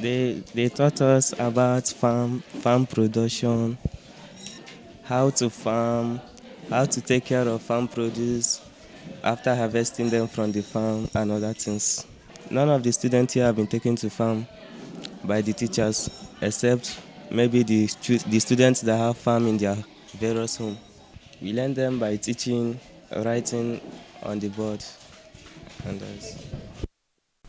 They taught us about farm production, how to farm, how to take care of farm produce after harvesting them from the farm and other things. None of the students here have been taken to farm by the teachers except maybe the students that have farm in their various home. We learn them by teaching, writing on the board and others.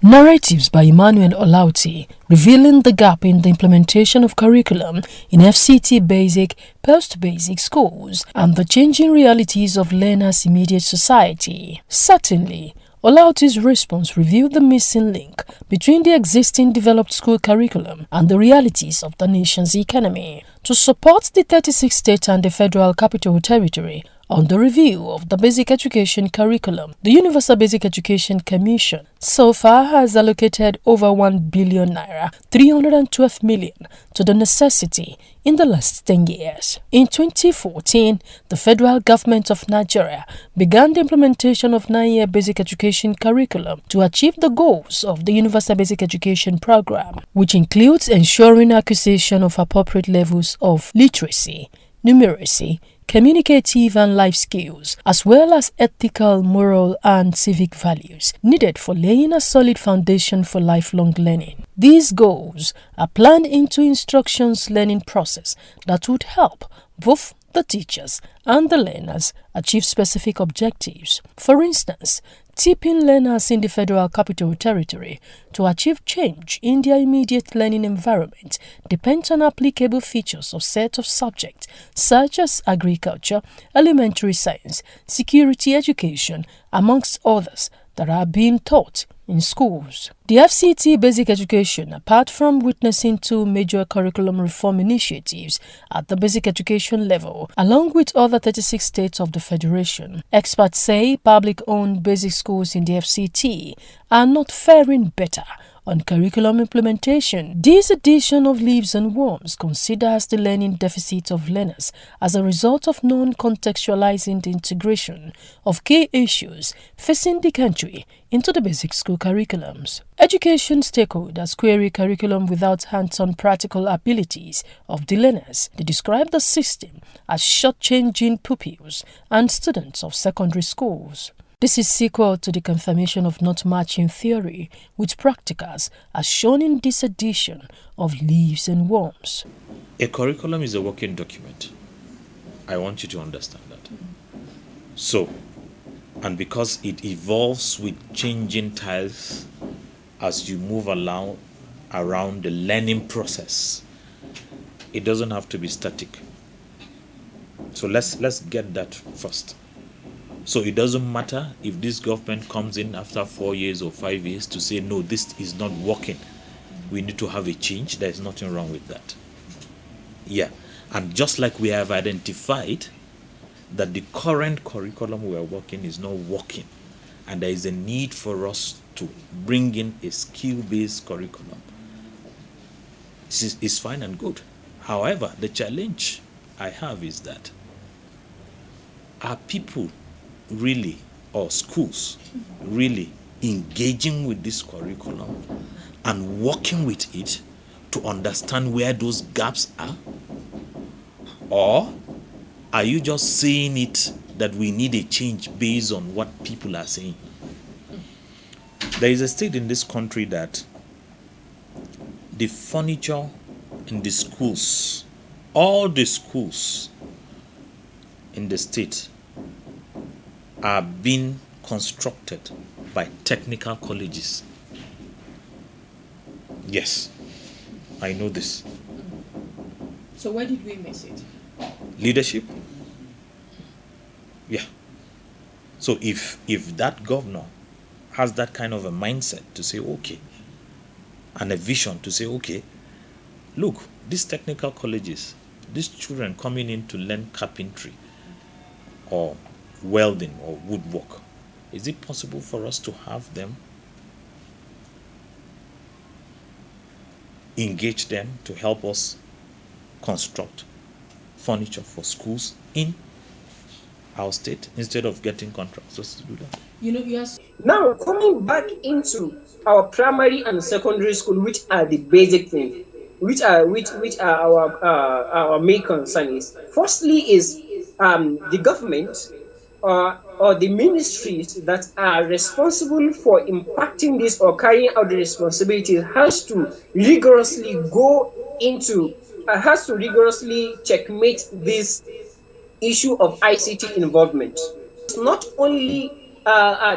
Narratives by Emmanuel Olauti revealing the gap in the implementation of curriculum in FCT basic, post-basic schools and the changing realities of learners' immediate society. Certainly, Olauti's response revealed the missing link between the existing developed school curriculum and the realities of the nation's economy. To support the 36 states and the Federal Capital Territory on the review of the basic education curriculum, the Universal Basic Education Commission so far has allocated over 1 billion naira, 312 million to the necessity in the last 10 years. In 2014, the federal government of Nigeria began the implementation of 9-year basic education curriculum to achieve the goals of the Universal Basic Education Program, which includes ensuring acquisition of appropriate levels of literacy, numeracy, communicative and life skills, as well as ethical, moral, and civic values needed for laying a solid foundation for lifelong learning. These goals are planned into instructions learning process that would help both the teachers and the learners achieve specific objectives. For instance, tipping learners in the Federal Capital Territory to achieve change in their immediate learning environment depends on applicable features of set of subjects such as agriculture, elementary science, security education, amongst others that are being taught in schools. The FCT Basic Education, apart from witnessing two major curriculum reform initiatives at the basic education level, along with other 36 states of the Federation, experts say public-owned basic schools in the FCT are not faring better on curriculum implementation. This edition of Leaves and Worms considers the learning deficit of learners as a result of non-contextualizing the integration of key issues facing the country into the basic school curriculums. Education stakeholders query curriculum without hands-on practical abilities of the learners. They describe the system as shortchanging pupils and students of secondary schools. This is sequel to the confirmation of not matching theory with practicals as shown in this edition of Leaves and Worms. A curriculum is a working document. I want you to understand that. So, and because it evolves with changing tiles as you move along around the learning process, it doesn't have to be static. So let's get that first. So it doesn't matter if this government comes in after 4 years or 5 years to say, no, this is not working. We need to have a change. There's nothing wrong with that. Yeah. And just like we have identified that the current curriculum we are working is not working, and there is a need for us to bring in a skill-based curriculum, it's fine and good. However, the challenge I have is that are people really, or schools really engaging with this curriculum and working with it to understand where those gaps are? Or are you just saying it that we need a change based on what people are saying? There is a state in this country that the furniture in the schools, all the schools in the state are being constructed by technical colleges. Yes, I know this. So where did we miss it? Leadership. Yeah. So if that governor has that kind of a mindset to say, okay, and a vision to say, okay, look, these technical colleges, these children coming in to learn carpentry or welding or woodwork, is it possible for us to have them, engage them to help us construct furniture for schools in our state instead of getting contractors to do that? Now, coming back into our primary and secondary school, which are the basic things, which are our main concern is, firstly is the government or the ministries that are responsible for impacting this or carrying out the responsibilities has to rigorously checkmate this issue of ICT involvement. It's not only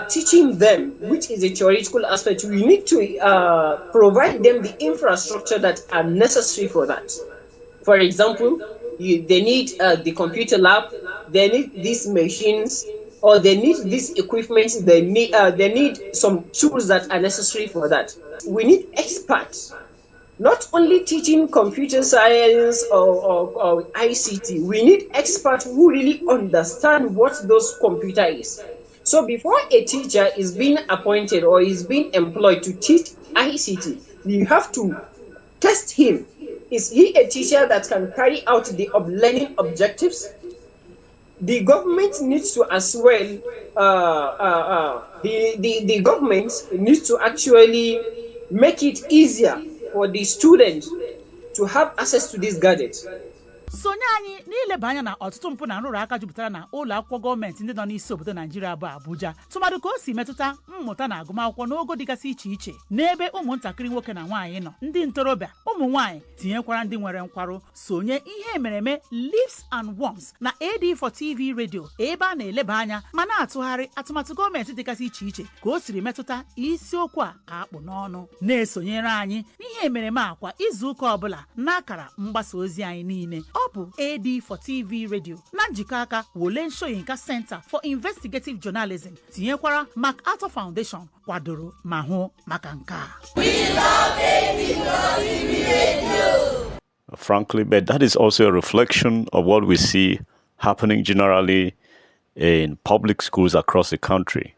teaching them, which is a theoretical aspect. We need to provide them the infrastructure that are necessary for that. For example, they need the computer lab, they need these machines, or they need this equipment, they need some tools that are necessary for that. We need experts, not only teaching computer science or ICT. We need experts who really understand what those computer is. So before a teacher is being appointed or is being employed to teach ICT, you have to test him. Is he a teacher that can carry out the learning objectives? The government needs to as well, the government needs to actually make it easier for the students to have access to these gadgets. sonye anyị n'ileba anya na ọtụtụ mpụ na nrụrụ aka jupụtara na ụlọ akwụkwọ gọọmenti ndị nọ n'isi obodo Naijiria bụ Abuja, tụmadụ ka o si metụta mmụta na agụmakwụkwọ n'ogo dịgasị iche iche n'ebe ụmụntakịrị nwoke na nwaanyị nọ, ndị ntorobịa, ụmụ nwaanyị tinyekwara ndị nwere nkwarụ. Sonye ihe emereme Leaves and Worms na AD for TV Radio, ebe a na-eleba anya ma na-atụgharị atụmatụ gọọmenti dịgasị iche iche ka o siri metụta isiokwu a akpụ n'ọnụ. Na-esonyere anyị n'ihe emereme a kwa izu ụka ọbụla n'akara mgbasa ozi anyị niile. Ọ bụ AD for TV Radio na njikọ aka Wolen Soyinka Center for Investigative Journalism tinyekwara MacArthur Foundation kwadoro ma hụ maka nke a. We love AD for TV Radio. Frankly, but that is also a reflection of what we see happening generally in public schools across the country.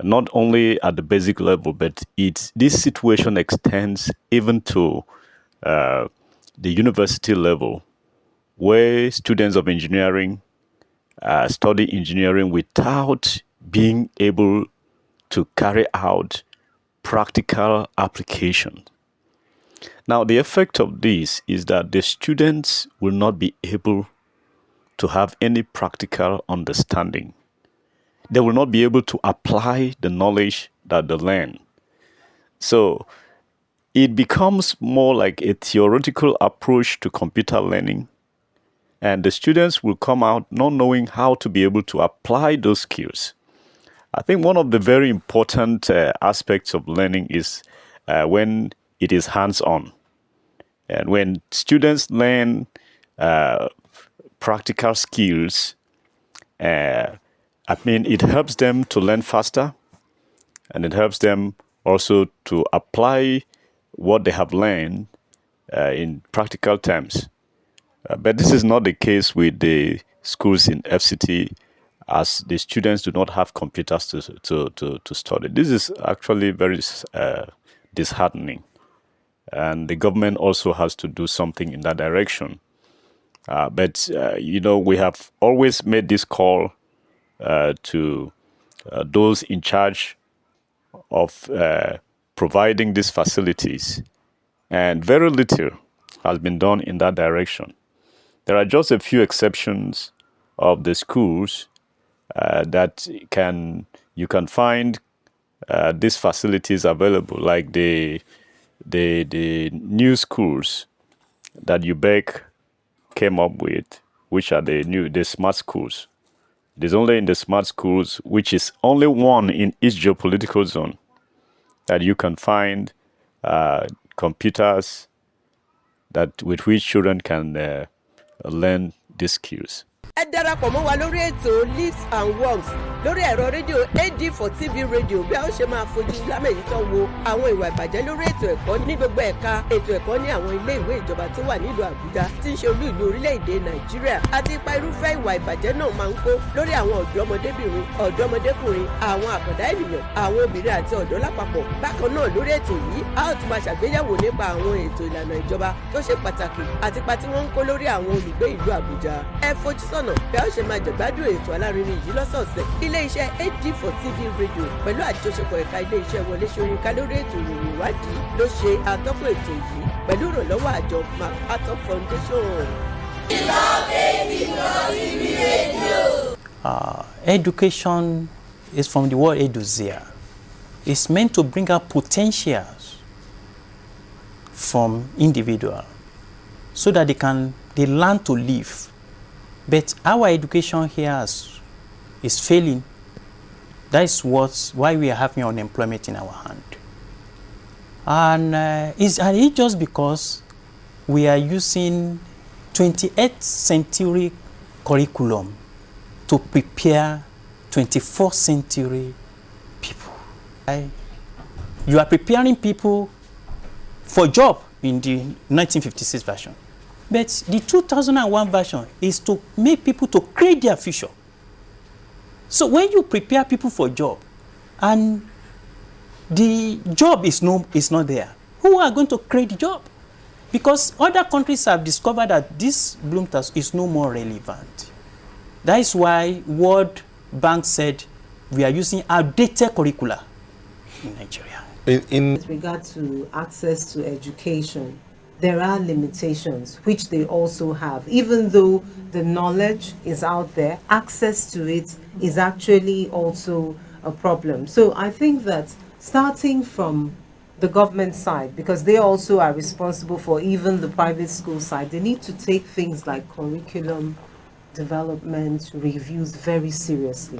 Not only at the basic level, but this situation extends even to the university level, where students of engineering study engineering without being able to carry out practical application. Now, the effect of this is that the students will not be able to have any practical understanding. They will not be able to apply the knowledge that they learn. So it becomes more like a theoretical approach to computer learning, and the students will come out not knowing how to be able to apply those skills. I think one of the very important aspects of learning is when it is hands-on. And when students learn practical skills, it helps them to learn faster, and it helps them also to apply what they have learned in practical terms. But this is not the case with the schools in FCT, as the students do not have computers to study. This is actually very disheartening, and the government also has to do something in that direction. But we have always made this call to those in charge of providing these facilities, and very little has been done in that direction. There are just a few exceptions of the schools that you can find these facilities available, like the new schools that UBEC came up with, which are the smart schools. It is only in the smart schools, which is only one in each geopolitical zone, that you can find computers with which children can learn these skills. Ẹ darapọ̀ mọ́ wa lórí ètò Leaves and Worms lórí ẹ̀rọ rédíò AD for TV Radio, bí a ó ṣe máa fojú lámẹ̀yìntàn wo àwọn ìwà ìbàjẹ́ lórí ètò ẹ̀kọ́ ní gbogbo ẹ̀ka ètò ẹ̀kọ́ ní àwọn ilé ìwé ìjọba tó wà nílùú Àbújá tí ń ṣe olú ìlú orílẹ̀-èdè Nàìjíríà, àti ipa irúfẹ́ ìwà ìbàjẹ́ náà máa ń kó lórí àwọn ọ̀dọ́mọdébìnrin, ọ̀dọ́mọdékùnrin, àwọn àkàndá ènìyàn, àwọn obìnrin àti ọ̀dọ́ lápapọ̀. Bákan náà lórí ètò yìí a ó tún máa ṣàgbéyẹ̀wò nípa àwọn ètò ìlànà ìjọba tó ṣe pàtàkì àti ipa tí wọ́n ń kó lórí àwọn olùgbé ìlú Àbújá. Ẹ fojú sọ́nà bí a ó ṣe máa jẹ̀gbádùn ètò alárinrin yìí lọ́sọ̀ọ̀sẹ̀. Ilé ilé-iṣẹ́ AD4TV radio pẹ̀lú àjọṣepọ̀ ẹ̀ka ilé-iṣẹ́ Wọlé Ṣóyínká lórí ètò ìròyìn ìwádìí ló ṣe àtọ́kùn ètò yìí pẹ̀lú ìrànlọ́wọ́ àjọ MacArthur Foundation. Education is from the word edusia. It's meant to bring out potentials from individual so that they learn to live. But our education here is failing. That is why we are having unemployment in our hand. And it's just because we are using 28th century curriculum to prepare 21st century people. You are preparing people for job in the 1956 version. But the 2001 version is to make people to create their future. So when you prepare people for job and the job is not there, who are going to create the job? Because other countries have discovered that this Bloom task is no more relevant. That is why World Bank said we are using outdated curricula in Nigeria. With regard to access to education, there are limitations which they also have. Even though the knowledge is out there, access to it is actually also a problem. So I think that starting from the government side, because they also are responsible for even the private school side, they need to take things like curriculum development reviews very seriously.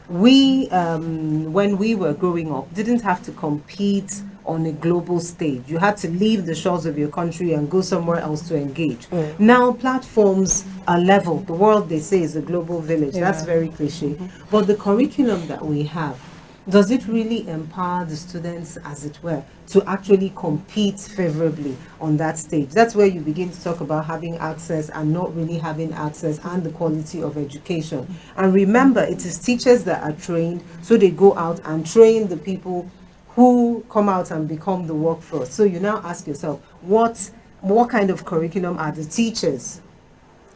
We, when we were growing up, didn't have to compete on a global stage. You had to leave the shores of your country and go somewhere else to engage. Now platforms are level. The world, they say, is a global village. That's very cliche. But the curriculum that we have, does it really empower the students, as it were, to actually compete favorably on that stage? That's where you begin to talk about having access and not really having access, and the quality of education. And remember, it is teachers that are trained, so they go out and train the people who come out and become the workforce. So you now ask yourself, what kind of curriculum are the teachers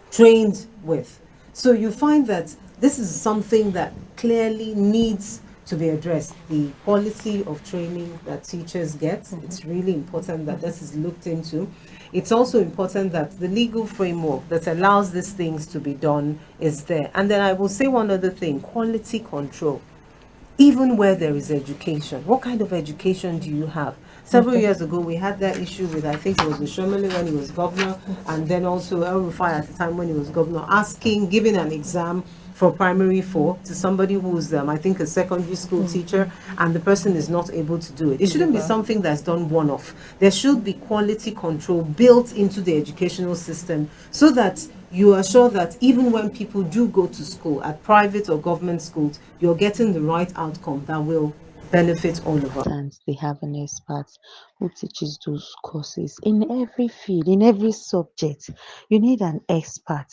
trained with? So you find that this is something that clearly needs to be addressed. The quality of training that teachers get, it's really important that this is looked into. It's also important that the legal framework that allows these things to be done is there. And then I will say one other thing, quality control. Even where there is education, what kind of education do you have? Several years ago, we had that issue with, I think it was with Shomole when he was governor, and then also El Rufai at the time when he was governor, giving an exam for primary 4 to somebody who's, I think, a secondary school teacher, and the person is not able to do it. It shouldn't be something that's done one-off. There should be quality control built into the educational system so that you are sure that even when people do go to school, at private or government schools, you're getting the right outcome that will benefit all of us. And they have an expert who teaches those courses in every field, in every subject. You need an expert.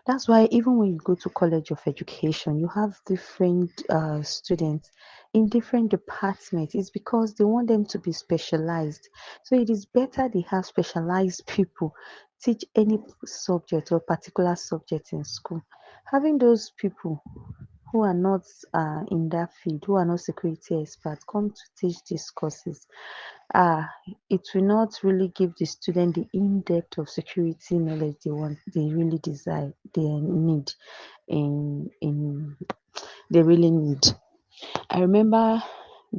That's why even when you go to College of Education, you have different students in different departments. It's because they want them to be specialized. So it is better they have specialized people teach any subject or particular subject in school. Having those people who are not in that field, who are not security experts, come to teach these courses, it will not really give the student the in-depth of security knowledge they really desire, they need they really need. I remember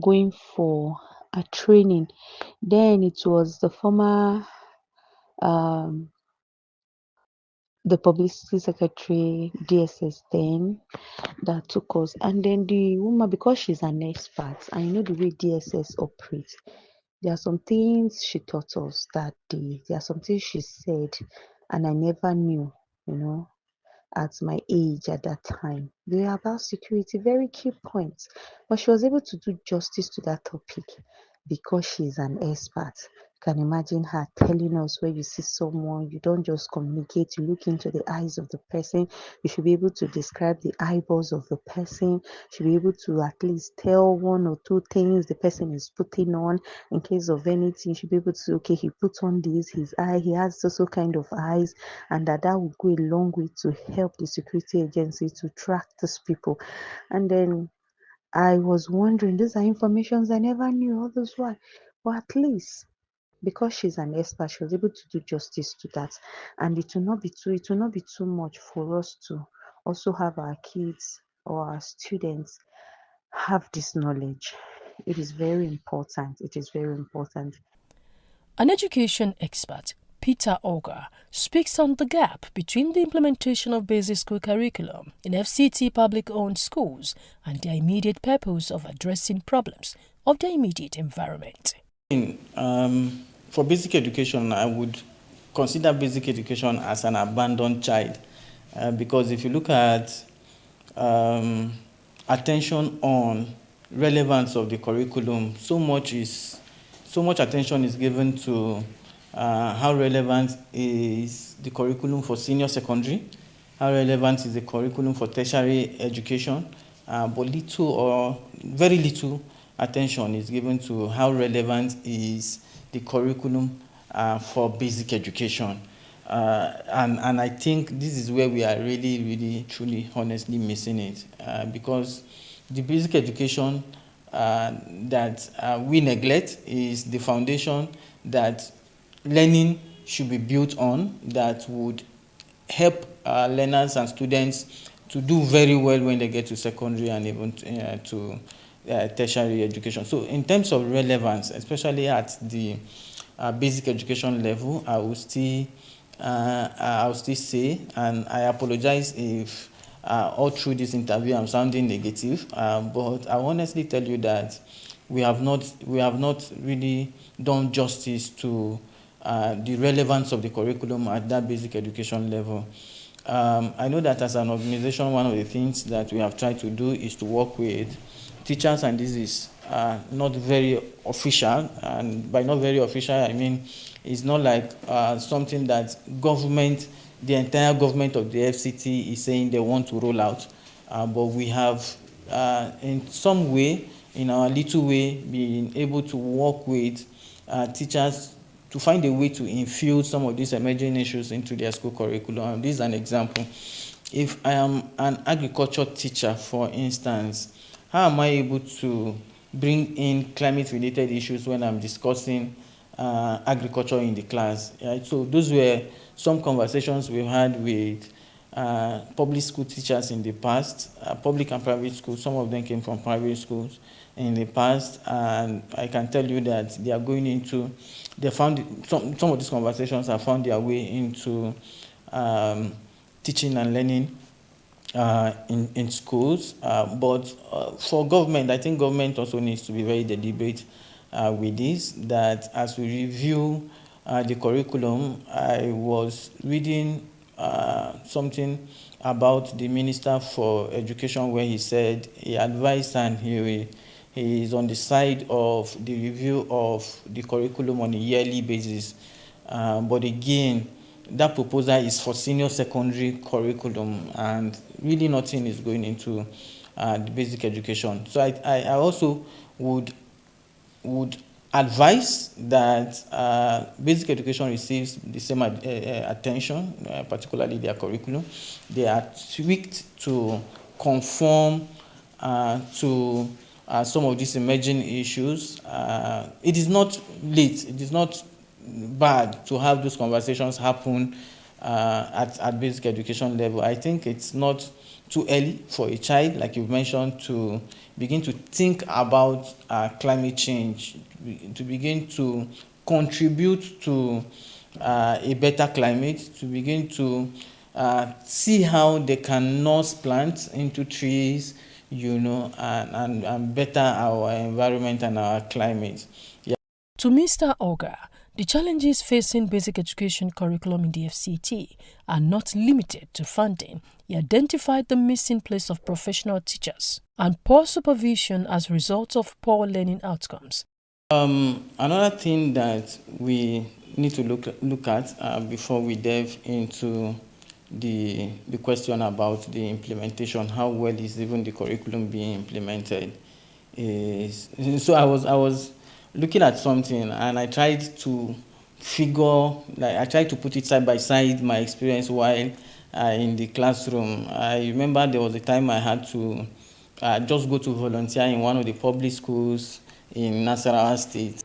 going for a training. Then it was the former the publicity secretary, DSS then, that took us. And then the woman, because she's an expert, and you know the way DSS operates, there are some things she taught us that day. There are some things she said, and I never knew, at my age at that time. They are about security, very key points. But she was able to do justice to that topic. because she's an expert. You can imagine her telling us, where you see someone, you don't just communicate, you look into the eyes of the person. You should be able to describe the eyeballs of the person. You should be able to at least tell one or two things the person is putting on. In case of anything, you should be able to say, okay, he puts on this, his eye, he has also kind of eyes, and that would go a long way to help the security agency to track these people. And then I was wondering, these are informations I never knew all this while. But at least, because she's an expert, she was able to do justice to that. And it will not be too much for us to also have our kids or our students have this knowledge. It is very important. It is very important. An education expert, Peter Auger, speaks on the gap between the implementation of basic school curriculum in FCT public-owned schools and their immediate purpose of addressing problems of their immediate environment. For basic education, I would consider basic education as an abandoned child, because if you look at attention on relevance of the curriculum, so much attention is given to how relevant is the curriculum for senior secondary, how relevant is the curriculum for tertiary education, but little or very little attention is given to how relevant is the curriculum for basic education. And I think this is where we are really, truly, honestly missing it, because the basic education that we neglect is the foundation that learning should be built on, that would help learners and students to do very well when they get to secondary and even to tertiary education. So in terms of relevance, especially at the basic education level, I will still say, and I apologize if all through this interview I'm sounding negative, but I honestly tell you that we have not really done justice to the relevance of the curriculum at that basic education level. I know that as an organization, one of the things that we have tried to do is to work with teachers, and this is not very official, and by not very official, I mean it's not like something that the entire government of the FCT is saying they want to roll out, but we have in some way, in our little way, been able to work with teachers to find a way to infuse some of these emerging issues into their school curriculum. And this is an example. If I am an agriculture teacher, for instance, how am I able to bring in climate-related issues when I'm discussing agriculture in the class? Right? So those were some conversations we had with public school teachers in the past, public and private schools. Some of them came from private schools in the past, and I can tell you that they found some of these conversations have found their way into teaching and learning in schools. But for government, I think government also needs to be very deliberate with this, that as we review the curriculum, I was reading something about the Minister for Education, where he said he advised and he is on the side of the review of the curriculum on a yearly basis. But again, that proposal is for senior secondary curriculum, and really nothing is going into the basic education. So I also would advise that basic education receives the same attention, particularly their curriculum. They are tweaked to conform to some of these emerging issues. It is not late, it is not bad to have those conversations happen at basic education level. I think it's not too early for a child, like you've mentioned, to begin to think about climate change, to begin to contribute to a better climate, to begin to see how they can nurse plants into trees, and better our environment and our climate. Yeah. To Mr. Auger, the challenges facing basic education curriculum in the FCT are not limited to funding. He identified the missing place of professional teachers and poor supervision as a result of poor learning outcomes. Another thing that we need to look at before we delve into the question about the implementation, how well is even the curriculum being implemented, is so I was looking at something and I tried to I tried to put it side by side my experience while in the classroom. I remember there was a time I had to just go to volunteer in one of the public schools in Nasarawa State.